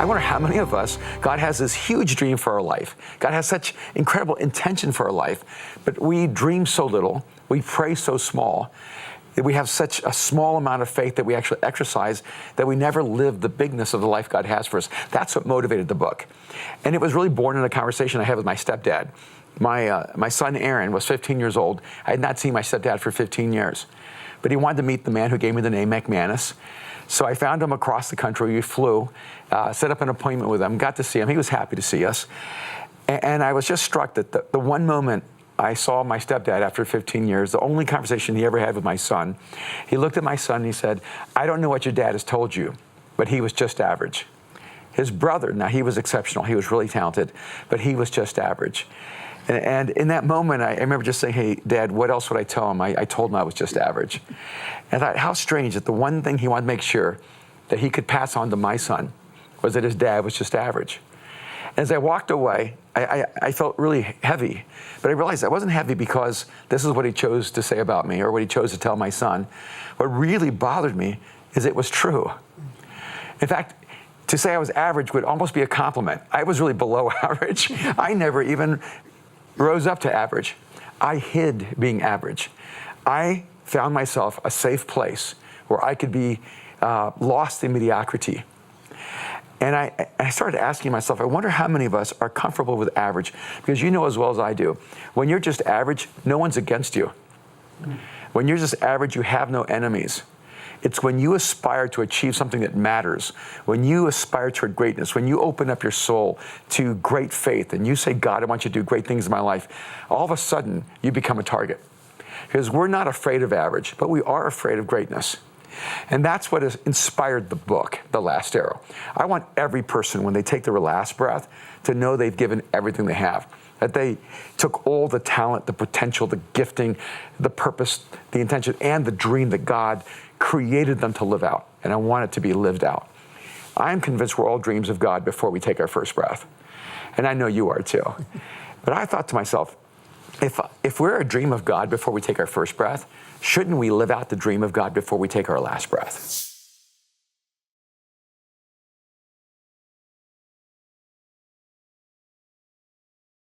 I wonder how many of us, God has this huge dream for our life. God has such incredible intention for our life, but we dream so little, we pray so small, that we have such a small amount of faith that we actually exercise that we never live the bigness of the life God has for us. That's what motivated the book. And it was really born in a conversation I had with my stepdad. My son Aaron was 15 years old. I had not seen my stepdad for 15 years. But he wanted to meet the man who gave me the name McManus. So I found him across the country. We flew, set up an appointment with him, got to see him. He was happy to see us. And I was just struck that the one moment I saw my stepdad after 15 years, the only conversation he ever had with my son, he looked at my son and he said, "I don't know what your dad has told you, but he was just average." His brother, now he was exceptional. He was really talented, but he was just average. And in that moment, I remember just saying, "Hey, Dad, what else would I tell him?" I told him I was just average. And I thought, how strange that the one thing he wanted to make sure that he could pass on to my son was that his dad was just average. As I walked away, I felt really heavy, but I realized I wasn't heavy because this is what he chose to say about me or what he chose to tell my son. What really bothered me is it was true. In fact, to say I was average would almost be a compliment. I was really below average. I never even rose up to average. I hid being average. I found myself a safe place where I could be lost in mediocrity. And I started asking myself, I wonder how many of us are comfortable with average? Because you know as well as I do, when you're just average, no one's against you. When you're just average, you have no enemies. It's when you aspire to achieve something that matters, when you aspire toward greatness, when you open up your soul to great faith and you say, "God, I want you to do great things in my life," all of a sudden you become a target. Because we're not afraid of average, but we are afraid of greatness. And that's what has inspired the book, The Last Arrow. I want every person, when they take their last breath, to know they've given everything they have. That they took all the talent, the potential, the gifting, the purpose, the intention, and the dream that God created them to live out. And I want it to be lived out. I'm convinced we're all dreams of God before we take our first breath. And I know you are too. But I thought to myself, if we're a dream of God before we take our first breath, shouldn't we live out the dream of God before we take our last breath?